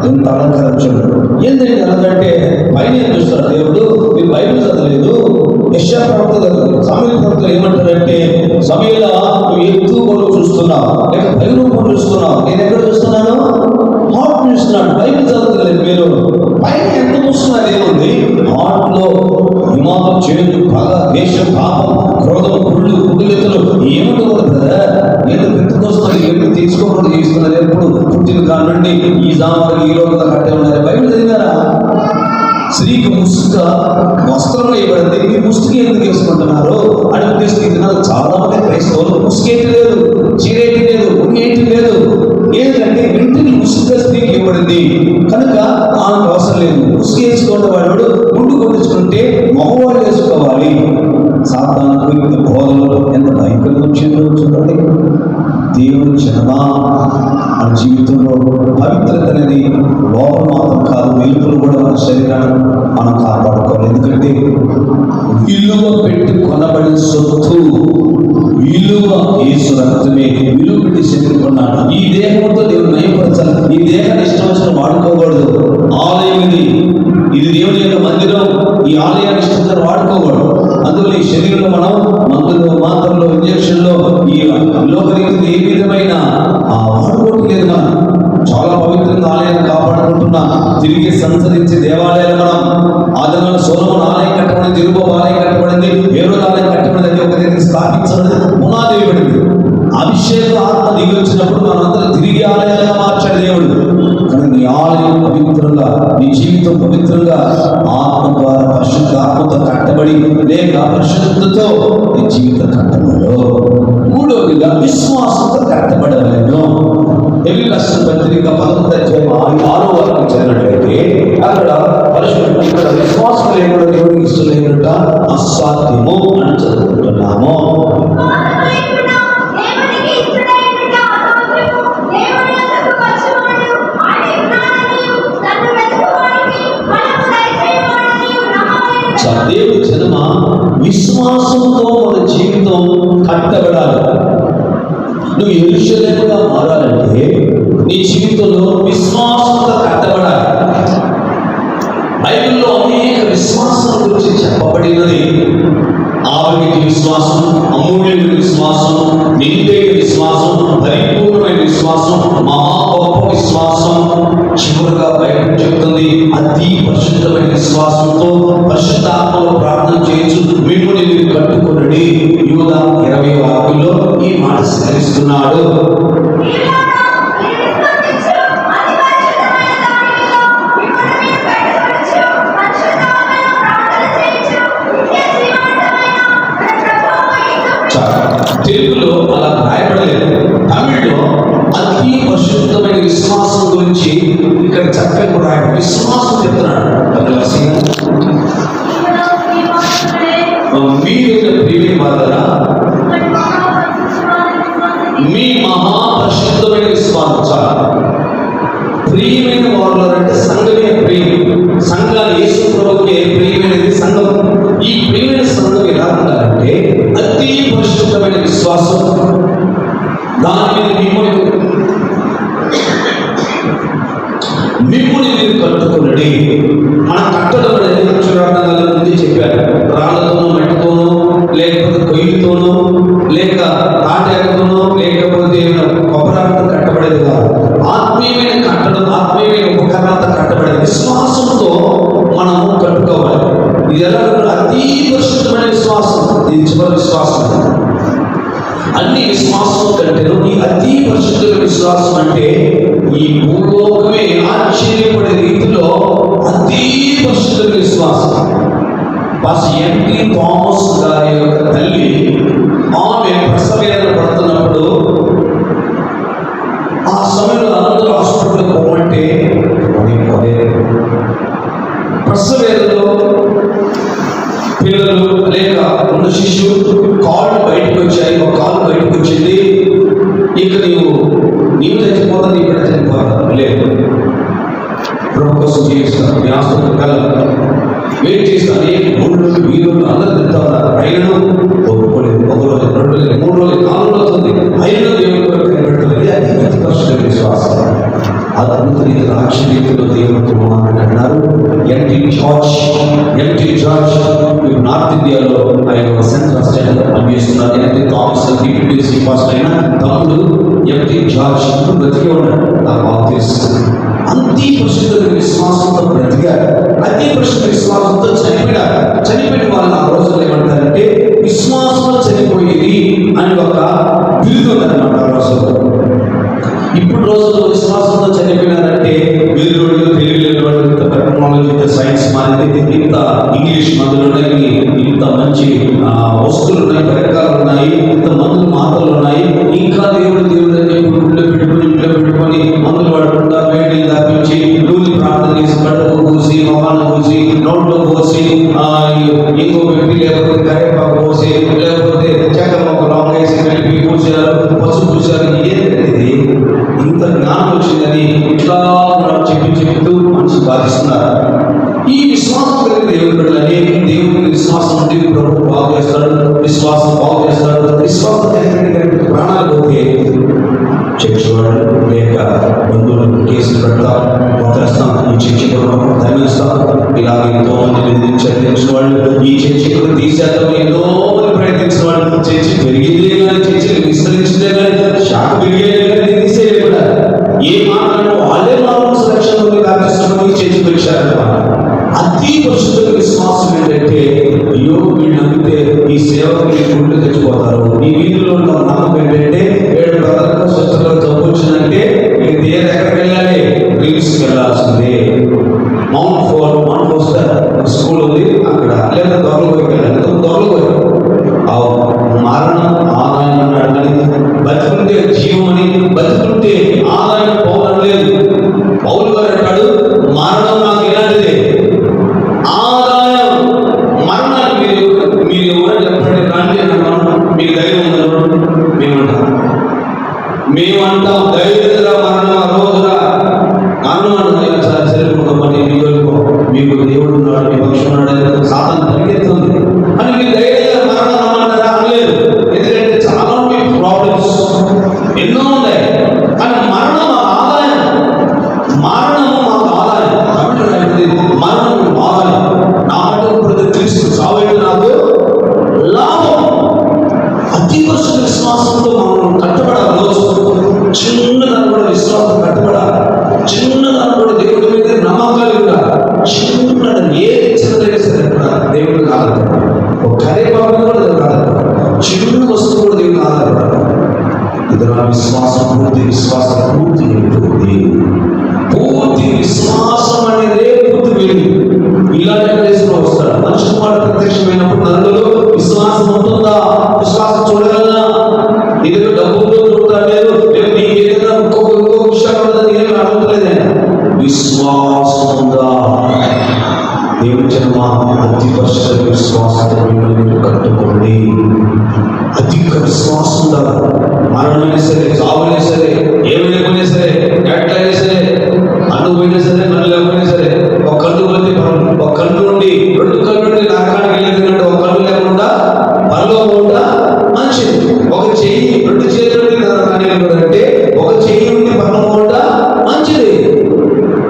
ఎంత అలంకారం చూడండి. ఏంటంటే అలాగంటే పైన ఏం చూస్తారు దేవుడు? మీరు బైబిల్ చదవలేదు, యెషయా ప్రవక్త సమూయేలు ప్రవక్త ఏమంటారంటే, సమూయేలా నువ్వు ఎత్తు కొడుకు చూస్తున్నావు, లేక పైరూపం చూస్తున్నావు, నేను ఎక్కడ చూస్తున్నాను? హార్ట్ చూస్తున్నాను. బైబిల్ చదవలేదు మీరు. పైన ఎంత చూస్తున్నారు? ఏముంది హార్ట్లో? విమానం, చేదు, పగ, దేశం, పాపం, క్రోధం, కుళ్ళు, కుటుంబెత్తులు ఏముండకూడదు కదా. నేను పెట్టుకొస్తున్నారు, ఏమి తీసుకోకుండా జీవిస్తున్నారు. ఎప్పుడు పుట్టిన కానుండి ఈ జామాలు ఈ రోజుల కట్టే ఉన్నారు. బైబిల్ చదివారా? స్త్రీకి ముసుక వస్త్రంలో ఇవ్వబడింది, మీరు ముసుగు ఎందుకు వేసుకుంటున్నారు అని ఉద్దేశించి చాలా మంది క్రైస్తవులు ముసుగేటి లేదు, చీరేటి లేదు, ఉన్నేటి లేదు. ఏంటంటే ఇంటిని ముసుగుగా స్త్రీకి ఇవ్వబడింది కనుక ఆమెకు అవసరం లేదు. ముసుగు వేసుకున్న వాడు గుండు కొట్టించుకుంటే మగవాడు వేసుకోవాలి. సాతాను బోధనలో ఎంత భయంకరంగా వచ్చిందో చూడండి. దేవుని జనమా, మన జీవితంలో పవిత్రత అనేది లోపల మాత్రం కాదు, వెలుపులు కూడా మన శరీరాన్ని మనం కాపాడుకోవాలి. ఎందుకంటే విలువ పెట్టి కొనబడిన సొత్తు, విలువ యేసు రక్తమే. విలువ పెట్టి శరీరం కొన్నాడు. ఈ దేహంతో దేవుడు నయపరచాలి. ఈ దేహాన్ని ఇష్టం వచ్చిన వాడుకోకూడదు. ఆలయం ఇది దేవుని యొక్క మందిరం. ఈ ఆలయాన్ని ఇష్టం వాడుకోకూడదు. అందువల్ల ఈ శరీరంలో మనం మందులు, మాత్రలు, ఇంజక్షన్లో ఈ లోకరీతిని ఏ విధమైన వాడుకోవట్లేదు. మనం చాలా పవిత్రంగా ఆలయాన్ని కాపాడుకుంటున్నాం. తిరిగి సంచరించే దేవాలయాలు మనం ఆదిలో సొలొమోను ఆలయం కట్టబడింది, జెరుబాబెలు ఆలయం కట్టబడింది, హేరోదు ఆలయం కట్టబడింది, ఒక దగ్గర స్థాపించబడింది, పునాది వేయబడింది. అభిషేక ఆత్మ దిగి వచ్చినప్పుడు మనందరం తిరిగి ఆలయాలుగా మార్చాడు దేవుడు. కానీ నీ ఆలయం పవిత్రంగా, నీ జీవితం పవిత్రంగా ఆత్మ ద్వారా పరిశుద్ధ ఆత్మతో కట్టబడి లేక పరిశుద్ధతో నీ జీవితం కట్టబడు. మూడవదిగా విశ్వాసంతో కట్టబడలేను. ఎవి రాసిన పత్రిక 11:6 చదివినట్లయితే అక్కడ పరిశుద్ధ, ఇక్కడ విశ్వాసం లేకుండా దేవుడికి ఇష్టలేనట అసాధ్యము అని చదువుకుంటున్నాము. దేవుడి జన్మ విశ్వాసంతో మన జీవితం కట్టబడాలి. నువ్వు యెరూషలేముగా మారాలంటే నీ జీవితంలో విశ్వాసంతో కట్టబడాలి. బైబిల్లో అనేక విశ్వాసం గురించి చెప్పబడినది. ఆరోగ్య విశ్వాసం, అమూల్యమైన విశ్వాసం, నిండైన విశ్వాసం, పరిపూర్ణమైన విశ్వాసం, మహా గొప్ప విశ్వాసం. చివరిగా బైబిల్ చెప్తుంది, అతి పరిశుద్ధమైన విశ్వాసంతో పరిశుద్ధాత్మలో ప్రార్థన చేయొచ్చు, మిమ్మల్ని మీరు కట్టుకొనండి. యూదా 20వ వాక్యంలో ఈ మాట సెలవిస్తున్నాడు. తెలుగులో అలా రాయబడలేదు, తమిళ్లో అతి పరిశుద్ధమైన విశ్వాసం గురించి ఇక్కడ చక్కగా రాయబడి విశ్వాసం చెప్తున్నాడు. మీరు ప్రియమైన వారా, మీ మహాపరిశుద్ధమైన విశ్వాసం చాలా ప్రియమైన వారు అంటే సంఘమే ప్రియం. సంఘాలు యేసు ప్రభువుకే ప్రియమైనది సంఘం. ఈ ప్రియమైన సంఘం ఎలా ఉండాలంటే అతి పరిశుద్ధమైన విశ్వాసం. దాని మీద మిమ్మల్ని మీరు కట్టుకునండి. మనం కట్టడం అనేది అక్షరార్థాల ముందు చెప్పారు. రాళ్లతోనూ, మట్టితోనూ, లేకపోతే కొయ్యతోనూ, లేక తాటాకుతోనూ, లేకపోతే కొబ్బరాలతో కట్టబడేది కాదు. ఆత్మీయమైన కట్టడం, ఆత్మీయమైన ఉపకరణతో కట్టబడేది. విశ్వాసంతో మనము కట్టుకోవాలి. ఇది ఎలా అతి పరిశుద్ధమైన విశ్వాసం. ఇది చివరి విశ్వాసం. అన్ని విశ్వాసం కంటే ఈ అతి పరిశుద్ధమైన విశ్వాసం అంటే ఈ భూలోకమే ఆశ్చర్యపడే రీతిలో అతి పరిశుద్ధమైన విశ్వాసం. పాస్టర్ ఎన్.టి. థామస్ గారి యొక్క తల్లి, ఆమె ప్రసవేదన ఇక నీవు చచ్చిపోతా నీ బిడ్డ చనిపోతా లేదు. ప్రభు కోసం జీవిస్తాను, మీ ఆస్తులు కల వెయిట్ చేస్తాను. ఏ 3 రోజులు 2 రోజులు అందరూ తింటా ఉన్నారు, అయినను ఒప్పుకోలేదు. 1 రోజు 2 రోజులు 3 రోజులు 4 రోజులు అవుతుంది, అయినను దేవుడి కొరకు కనిపెట్టలేదు. అది అతి పరిశుద్ధ విశ్వాసం. అద్భుత రీతిలో ఆశ్చర్యంతో దేవుడితో మాట్లాడినారు. ఎంటీ జార్జ్ నార్త్ ఇండియాలో ఆయన సెంట్రల్ స్టేట్ పనిచేస్తున్నారు. ఎంటీ థామస్ డిప్యూటీ ఫాస్ట్ అయిన తమ్ముడు ఎంటీ జార్జ్ బ్రతికే ఉన్నాడు. నాకు బాగా తెలుసు. అతి పరిశుద్ధ విశ్వాసంతో బ్రతికారు, అతి పరిశుద్ధ విశ్వాసంతో చనిపోయిన వాళ్ళు ఆ రోజుల్లో ఏమంటారంటే విశ్వాసంలో చనిపోయేది అని ఒక బిరుదు ఉందన్నమాట ఆ రోజుల్లో. ఇప్పుడు రోజుల్లో విశ్వాసంతో చనిపోయినారంటే వీరుడు తెలియలేని వాళ్ళు, ఇంత టెక్నాలజీ, ఇంత సైన్స్ మారింది, ఇంత ఇంగ్లీష్ మందులు ఉన్నాయి, ఇంత మంచి వస్తువులు ఉన్నాయి, పరికరాలు ఉన్నాయి, ఇంత మందులు మాటలు ఉన్నాయి. ఇంకా దేవుడు అని ఇంట్లో పెట్టుకొని మందులు వాడకుండా వేడి తప్పించి నూనె ప్రార్థన చేసి కడుపు పోసి మొహాన్ని పోసి నోట్లో పోసి ఇంకో వ్యక్తి లేకపోతే కరేపాకు పోసి లేకపోతే చక్కెర మొక్క లాంగ్ వేసి కలిపి పూసారు, పసుపు పూసారు. ఏంటంటే ఇంత జ్ఞానం వచ్చిందని ఇట్లా చెప్తూ మనిషి బాధిస్తున్నారు. ఈ విశ్వాసం కలిగిన దేవుని బిడ్డలని దేవుని విశ్వాసం నుండి ప్రభు బాగు చేస్తాడు, విశ్వాసం బాగు చేస్తాడు. విశ్వాసం కలిగిన ప్రాణాలు పోతే చర్చివాడు లేక బంధువులకు కేసులు పెడతాం, వదిలేస్తాం, ఈ చర్చకులను ధర్మిస్తాం. ఇలాగ ఎంతో మంది చర్చించిన వాళ్ళు, ఈ చర్చకులు తీసేద్దాం ఎంతో మంది ప్రయత్నించిన వాళ్ళు, చర్చి పెరిగిందే కానీ చర్చలు విస్తరించిందే కానీ శాఖ పెరిగేదే కానీ తీసేది కూడా ఏ మాట్లాడో వాళ్ళే మాత్రం సురక్షణ వ్యాపిస్తున్నామని చర్చి పెరిచారన్నమాట. అతి పరిశుద్ధ విశ్వాసం ఏంటంటే అయ్యో వీళ్ళు నమ్మితే ఈ సేవకు గుండె తెచ్చిపోతారు. ఈ వీధిలో ఉన్న నమ్మకం ఏంటంటే 7 బ్రదర్లకు స్వచ్ఛతలో జబ్బు వచ్చిందంటే వీళ్ళు ఏ ఎక్కడికి వెళ్ళాలి, రిమ్స్కి వెళ్ళాల్సిందే. మౌంట్ ఫోస్టర్ స్కూల్ ఉంది అక్కడ, లేదా దొరలకి వెళ్ళాలి. దొరలకి మరణం ఆదాయం అన్నాడు, బతుకుంటే జీవం అని, బతుకుంటే ఆదాయం పౌరం లేదు. పౌలు గారు అంటాడు మరణం నాకు ఇలాంటిదే, ఆదాయం మరణాన్ని మీరు ఎవరైనా చెప్పండి రండి అన్నాను, మీకు ధైర్యం ఉందన్నాడు. మేమంటాం ధైర్యంగా మరణం ఆ రోజున మరణం చాలా చెరుపుకోమని మీకు దేవుడు ఉన్నాడు, మీ పక్షం ఉన్నాడు, సాధన పరిగెత్తుంది అని మీరు ధైర్యంగా మరణం అన్నారా అనలేదు. ఎందుకంటే చాలా ప్రాబ్లమ్స్ ఎన్నో ఉన్నాయి, కానీ మరణం మాకు ఆదాయం, మరణము మాకు ఆదాయం. కాబట్టి మరణం ఆదాయం, నా మాట క్రీస్తు చావేడు నాకు లాభం. అతి పరిశుద్ధ విశ్వాసంతో మనం కట్టబడాలి. రోజు చిన్నదాన్ని కూడా విశ్వాసం కట్టబడాలి, చిన్నదాన్ని కూడా దేవుడి మీద నమ్మకాలు కూడా చిన్నదాన్ని ఏది చిన్నదైనా సరే కూడా దేవుడికి ఆధారపడాలి. ఒక కరేపాకు కూడా దేవుడికి ఆధారపడాలి, చిన్న వస్తువు కూడా దేవుడికి ఆధారపడాలి. ఇతర విశ్వాసం పూర్తి ఉంటుంది. పూర్తి విశ్వాసం అనేది పూర్తి వెళ్ళి ఇలాంటి ప్లేస్లో వస్తాడు. మనిషి కుమారుడు ప్రత్యక్షమైనప్పుడు నరులలో విశ్వాసం ఉంటుందా, విశ్వాసం చూడగలనా, నీ దగ్గర డబ్బులతో చూడలేదు, నీ ఏదైనా ఇంకో విషయాలు నేనేమి అడగలేదే, విశ్వాసం ఉందా? దేవుని జన్మ అతి పరిశుద్ధ విశ్వాసంతో కట్టుకోండి. అధిక విశ్వాసం ఉండాలి. మరణమైనా సరే, చావులైనా సరే, ఏమైనా సరే, ఎట్లయినా సరే, అనుభవైనా సరే, మన లేకపోయినా సరే, ఒక కన్ను పోతే ఒక కన్ను నుండి 2 కళ్ళు నుండి నరకానికి వెళ్ళేందుకంటే ఒక కన్ను లేకుండా పరలోకకుండా మంచిది. ఒక చెయ్యి 2 చేతుల నుండి నరకానికి వెళ్ళాలంటే ఒక చెయ్యి నుండి పరలోకకుండా మంచిది.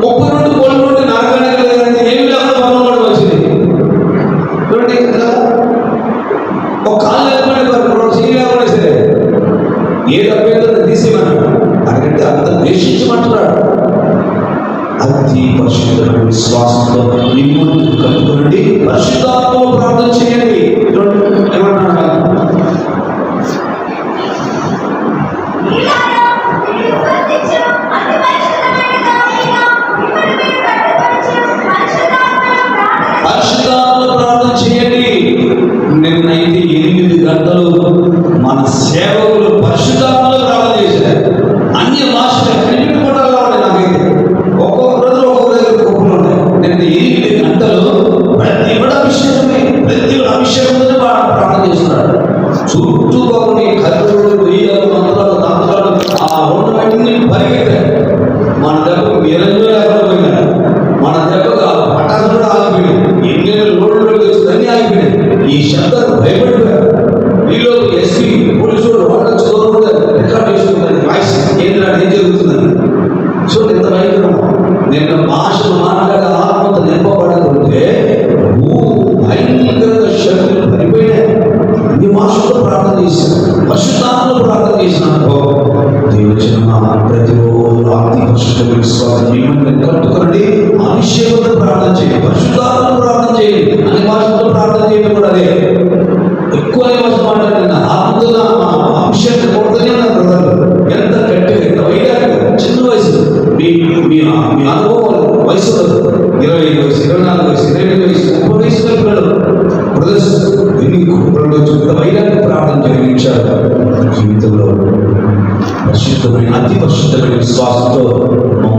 32 కోళ్ళ నుండి నరకానికి వెళ్ళాలంటే ఏమి లేకుండా పరలోకం మంచిది. ఒక కాళ్ళు లేకపోయినా 2 చెయ్యి లేకపోయినా సరే ఏ తప్పేదో తీసేమన్నాడు, అందుకంటే అంత ద్వేషించమంటున్నాడు. అతి పరిశుద్ధమైన విశ్వాసంతో నిన్ను కలుపుకోండి, పరిశుద్ధాత్మలో ప్రార్థన చేయండి. ఏమంటున్నాడు? పరిశుద్ధాత్మలో ప్రార్థన చేయండి. నిన్నైతే 8 గంటలు మన సేవకులు పరిశుద్ధాత్మలో ప్రార్థన చేశారు. అన్య భాషలు ఎక్కడికి కూడా నాకైతే ఒక్కొక్క రోజు ఒక్కొక్క దగ్గర ఒక్కొక్కరు ఉన్నాయి. నిన్న 8 గంటలు ప్రతి కూడా విషయం ప్రతిరోజు ఆర్థిక పరిశుద్ధ విశ్వాసం మిమ్మల్ని కట్టుకోండి. అభిషేకంతో ప్రార్థన చేయండి, పరిశుద్ధాత్మతో ప్రార్థన చేయండి, అన్ని భాషలతో ప్రార్థన చేయడం కూడా అదే. ఎక్కువ భాష మాట్లాడిన ఆత్మగా అభిషేకం కొడుతూనే ఉన్నారు. ఎంత గట్టిగా, ఎంత వైరాగ్యం, చిన్న వయసు, మీ అనుభవం వయసు 25 వయసు, 24 వయసు, 25 వయసు, 30 వయసు పిల్లలు బ్రదర్స్ ఎన్ని ఇంత వైరాగ్య ప్రార్థన జరిగించారు. జీవితంలో పరిశుద్ధమైన అతి పరిశుద్ధమైన విశ్వాసంతో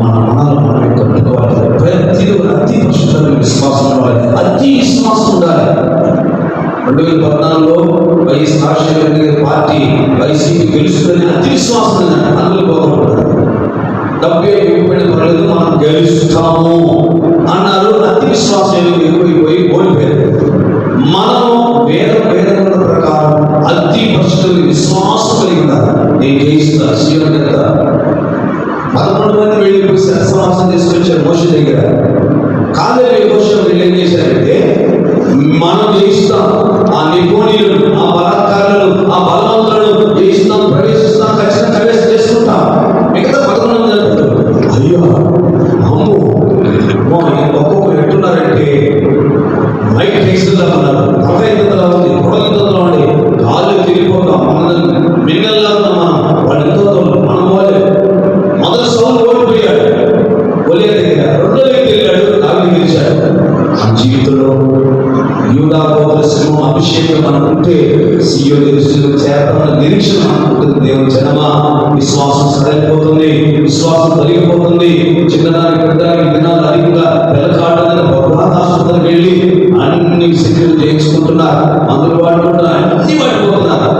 మనల్ని కట్టుకోవాలి. ప్రతిదీ అతి పరిశుద్ధమైన విశ్వాసం ఉండాలి, అతి విశ్వాసం ఉండాలి. 2014లో YS Rajasekhara Reddy party YCP గెలుస్తుందని అతి విశ్వాసం అందులో పోగొట్టుకున్నారు. 70 పర్లేదు మనం గెలుస్తాము అన్నారు. అతి విశ్వాసం ఎక్కువైపోయి ఓడిపోయారు. మనం వేద ప్రకారం అతి పరిశుద్ధ విశ్వాసం కలిగి ఉండాలి. నేను జయిస్తా సీఎం కదా. 11 మంది వెళ్ళిపోయి సమాసం తీసుకొచ్చారు మోషే దగ్గర. కాలేజీ మోషే వీళ్ళు ఏం చేశారంటే, మనం జయిస్తాం, ఆ నిపుణులు, ఆ బలాత్కారులు, ఆ బలవంతులను జయిస్తాం, ప్రవేశిస్తాం, ఖచ్చితంగా ప్రవేశం చేసుకుంటాం. మిగతా 11 మంది అంటారు, అయ్యో అమ్మో ఒక్కొక్కరు ఎట్టున్నారంటే మైక్ టెక్స్ట్లా ఉన్నారు, తలైతంలో ఉంది, పొడలితంలో ఉంది, గాలి తిరిగిపోతాం, మిన్నల్లా ఉన్నాం. వాళ్ళు ఎంతో మనం పోలేదు. మొదటి సౌలు ఓడిపోయాడు ఒలియ దగ్గర, రెండో వ్యక్తి వెళ్ళాడు, దావీదు గెలిచాడు. ఆ జీవితంలో యూదా గోత్ర సింహం అభిషేకం అనుకుంటే సీయోను చేరడం నిరీక్షణ అనుకుంటుంది. దేవుని జనమా, విశ్వాసం సడలిపోతుంది, విశ్వాసం తొలగిపోతుంది. చిన్నదానికి పెద్దదానికి దినాలు అధికంగా పిల్లకాడని బహుళాసుపత్రికి వెళ్ళి అన్ని శక్తులు చేయించుకుంటున్నారు, మందులు వాడుకుంటున్నారు, అన్ని వాడిపోతున్నారు.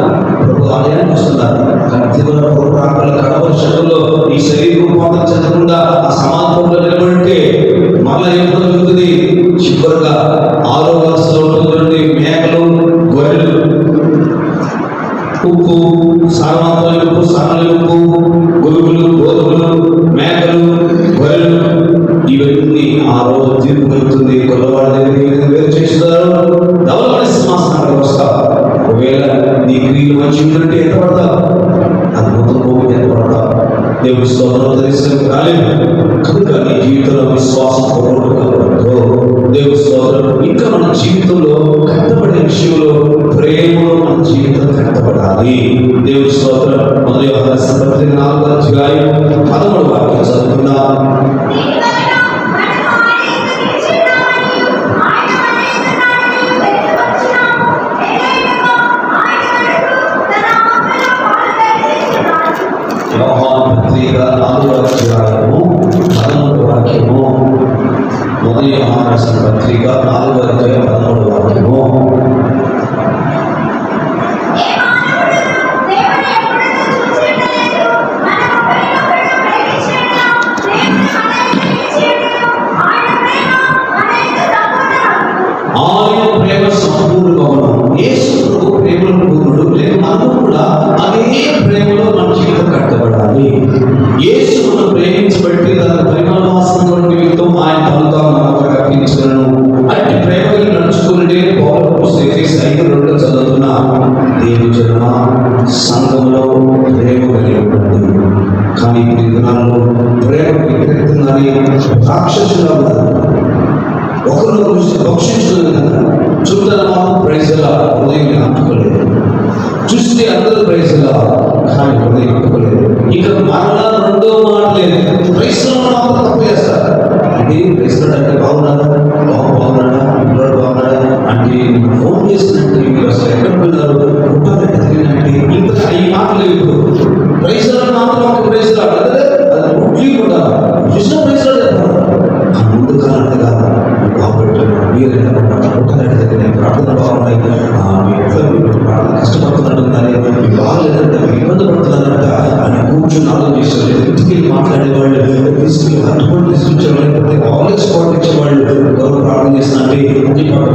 ప్రభు ఆలయానికి వస్తున్నారు. కడపక్షంలో ఈ శరీర రూపాంతరం చెందకుండా ఆ సమాజంలో నిలబడితే మళ్ళీ ఎప్పుడు జరుగుతుంది? చివరిగా 6వ వరుసలో ఉంటుంది మేకలు, గొర్రెలు, ఉప్పు, సారవంతమైన ఉప్పు, సరళ ఉప్పు, గురుగులు, గోధుమలు, మేకలు, గొర్రెలు, ఇవన్నీ ఆ రోజు తీర్పు వెళ్తుంది. కొల్లవాడి దగ్గర వేరు చేస్తారు. డెవలప్మెంట్ సింహాసనానికి వస్తావు. ఒకవేళ నీ క్రియలు మంచి ఉందంటే ఎంత పడతావు? అది మొత్తం భూమి ఎంత పడతావు? దేవుడి స్తోత్రం దర్శనం రాలేదు కనుక నీ జీవితంలో విశ్వాసం పోగొట్టుకోకూడదు. దేవుడి స్తోత్రం. ఇంకా మన జీవితంలో కట్టబడే విషయంలో ప్రేమలో మన జీవితం కట్టబడాలి. దేవుడి స్తోత్రం. మొదటి యోహాను పత్రిక 4వ అధ్యాయం 13వ వాక్యం చదువుకుందాం. యోహాను పత్రిక 4వ అధ్యాయము 13వ వాక్యము. మొదటి యోహాను పత్రిక 4వ అధ్యాయం 13వ వాక్యము. ఆయన ప్రేమ సంపూర్ణమవును. యేసు ప్రభు ప్రేమలో పూర్ణుడు. లేదు, మనం కూడా అదే ప్రేమలో మన జీవితం కట్టబడాలి. యేసు మనం ప్రేమించబట్టి తన పరిమళవాసన నిమిత్తం ఆయన తనతో మనకు అర్పించగలను. అట్టి ప్రేమలు నడుచుకునే పౌలు పుస్తకం 5:2 చదువుతున్నా. దేవుని జనమ, సంఘంలో ప్రేమ కలిగి ఉంటుంది. కానీ ఈ దినాల్లో ప్రేమ వ్యతిరేకంగానే రాక్షసులా ఉన్నారు. ఒకరు భక్షించుకున్న చుట్టల మాత్రం ప్రైజ్లా హృదయం అంటుకోలేదు. చూస్తే అందరూ ప్రైజ్లా, కానీ హృదయం అంటుకోలేదు. ఇక మరలా రెండో మాట లేదు. ప్రైజ్లో మాత్రం తప్పు చేస్తారు. అంటే ప్రైజ్లో అంటే బాగున్నాడా, బాగున్నాడా, ఇంట్లో బాగున్నాడా అంటే ఫోన్ చేసినట్టు మీరు అసలు ఎక్కడ వెళ్ళారు, అంటే ఇంకా ఈ మాటలు ఇప్పుడు ప్రైజ్లో మాత్రం ఒక ప్రైజ్లా అది ముఖ్యం కూడా చూసిన ప్రైజ్లో చెప్తారు. ముందు కాలంగా బాగుపెట్టాను మీరు ప్రార్థన బాగున్నాయి, ప్రార్థన కష్టపడుతున్నాడు, మీ బాగాలేదంటే ఇబ్బంది పడుతున్నారంట అని కూర్చుని ఆలోచించారు. ఇంటికి మాట్లాడేవాళ్ళు, తీసుకుని అటువంటి తీసుకొచ్చేవాళ్ళు, ఆలోచి పాటించేవాళ్ళు ఎవరు ప్రార్థన చేసినట్టే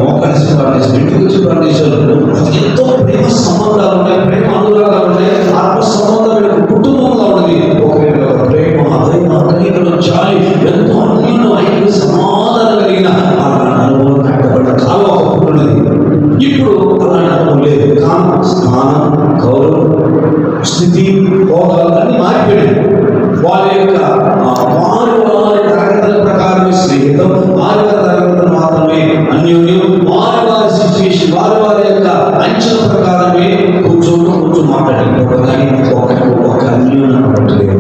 మోకాలేసి ప్రార్థించారు, ఇంటికి వచ్చి ప్రార్థించారు. అది ఎంతో ప్రేమ సంబంధాలు ఉన్నాయి, ప్రేమ అనురాగాలు ఉన్నాయి, ఆత్మ సంబంధమైన కుటుంబంలో ఉన్నది. ఒకవేళ ప్రేమ అదైనా చాలి ఎంతో అన్నిలో ఐక్య సమాధానం కలిగిన అనుభవం కట్టబడ్డ కాలం ఉన్నది. ఇప్పుడు అలాంటి అనుభవం లేదు. కానీ స్థానం, గౌరవం, స్థితి, హోదాలు అన్ని మారిపోయాయి. వారి యొక్క వారి తరగతుల ప్రకారమే స్నేహితం, వారి తరగతులు మాత్రమే అన్యోన్యం, వారి సిచ్యువేషన్ వారి యొక్క అంచనా ప్రకారమే కూర్చొని మాట్లాడుకుంటారు. కానీ ఒక అన్యోన్యం పడట్లేదు.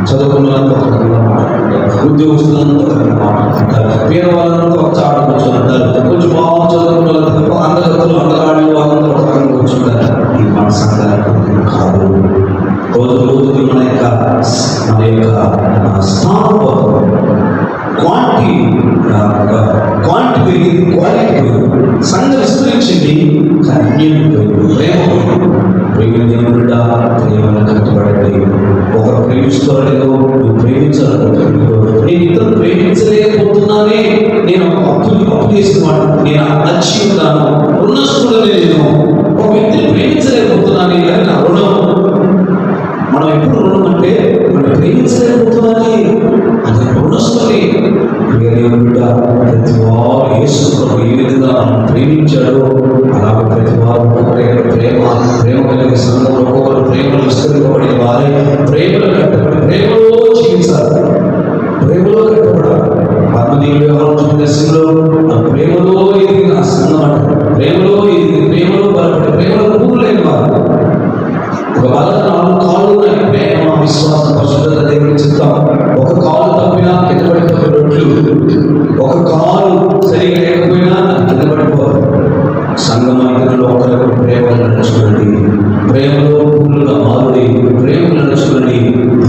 చదువుకున్నంత ఒక రకంగా మాట్లాడుకుంటారు, ఉద్యోగస్తులంతా ఒక రకంగా మాట్లాడుకుంటారు, వేరే వాళ్ళంతా ఒక చాట కూర్చొని కొంచెం బాగా చదువుకున్న వాళ్ళంతా అందగతులు అందగాళ్ళు వాళ్ళంతా ఒక రకంగా కూర్చుంటారు. ఈ మన సంఘానికి కాదు. రోజుకి మన యొక్క స్థానం క్వాంటిటీ పెరిగింది, క్వాలిటీ పెరిగింది. సంఘం విస్తరించింది, కానీ ప్రేమ దేవుడు ప్రేమను కట్టుబడండి. ఒకరు ప్రేమిస్తాడో నువ్వు ప్రేమించాలనుకుంటున్నావు. నేను ఇతను ప్రేమించలేకపోతున్నానే, నేను అప్పు చేసేవాడు, నేను నచ్చి ఉన్నాను, రుణస్తుడని నేను ఒక వ్యక్తిని ప్రేమించలేకపోతున్నానే కానీ నా రుణం. మనం ఎప్పుడు రుణం అంటే మనం ప్రేమించలేకపోతున్నానే అది రుణస్తుని. బిడ్డ ప్రతి వారు యేసు ఏ విధంగా మనం ప్రేమించాడో అలాగే ప్రతి వారు ఒక్కొక్కరి ప్రేమ కలిగే సంఘంలో ఒక్కొక్కరు ప్రేమలు విస్తరింపబడిన వారే ప్రేమలు కట్టబడి ప్రేమలో జీవించాలి, ప్రేమలో కట్టబడాలి. ఆత్మదేవుడు వ్యవహారం దశలో ప్రేమలో ఎదిగిన సంఘం అంటే ప్రేమలో ఎదిగి ప్రేమలో బలపడి ప్రేమలో పూర్లేని వారు. ఒక వాళ్ళ 4 కాళ్ళు ఉన్నాయి. ప్రేమ, విశ్వాసం, పరిశుద్ధత, దేవుని చిత్తం. ఒక కాలు తప్పినా కింద పడిపోయే రొట్లు, ఒక కాలు సరిగా లేకపోయినా కింద పడిపోరు. సంఘం ఇతరులు ఒకరికొకరు ప్రేమలు నడుచుకోండి, ప్రేమలో పూర్ణులుగా మారుడి, ప్రేమలు నడుచుకోండి.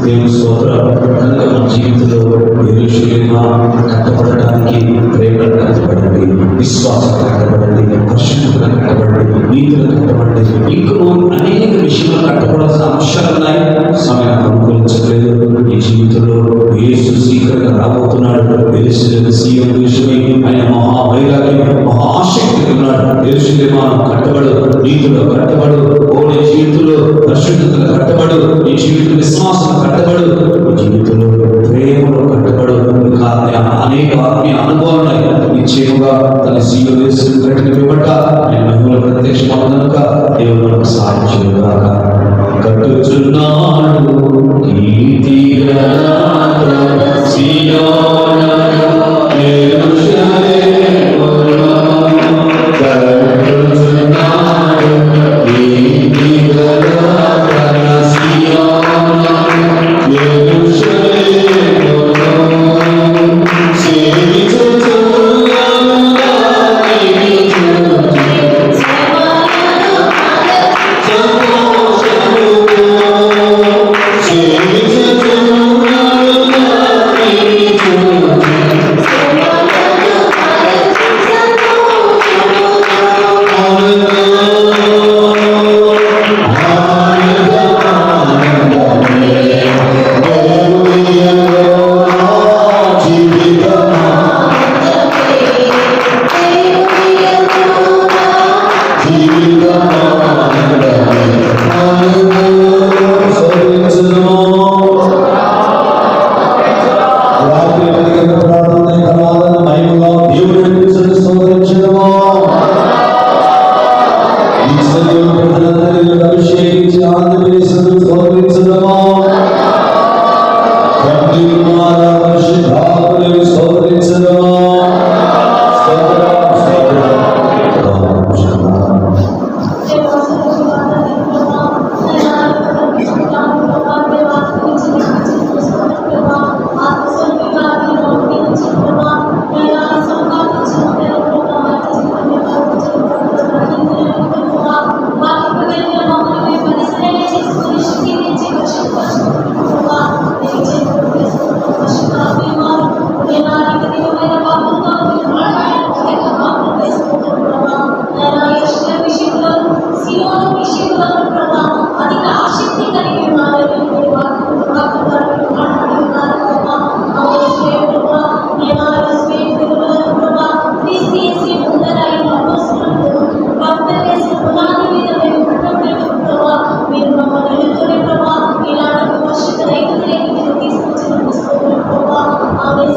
దేవుని స్తోత్రం. కనుక మన జీవితంలో యెరూషలేము కట్టబడడానికి ప్రేమలు కట్టబడండి, విశ్వాసం కట్టబడండి, పరిశుద్ధత కట్టబడండి, నీతులు కట్టబడండి. ఇంకో అనేక విషయాలు కట్టబడాల్సిన అంశాలు ఉన్నాయి. సమయం అనుకూలించలేదు. ఈ జీవితంలో యేసు శీఘ్రంగా రాబోతున్నాడు. యెరూషలేము సీయోను విషయమై ఆయన మహావైరాగ్యం, మహా ఆసక్తి ఉన్నాడు. యెరూషలేము కట్టబడు, నీతిలో కట్టబడు, నీ జీవితంలో పరిశుద్ధతలో కట్టబడు, నీ జీవిత విశ్వాసం కట్టబడు, నీ జీవితంలో ప్రేమలో కట్టబడు. ఇంకా అనేక ఆత్మీయ అనుభవాలు ఉన్నాయి. నిశ్చయముగా తన సీయోను కట్టినబట్ట ఆయన మహిమలో ప్రత్యక్షమవు కనుక దేవుడు మనకు సహాయం చేయగాక. కట్టుచున్నాడు కీర్తిగా సీయోను యెరూషలేములో కట్టుచున్నాడు కీర్తిగా సీయోను యెరూషలేములో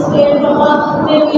Spirit of God, may we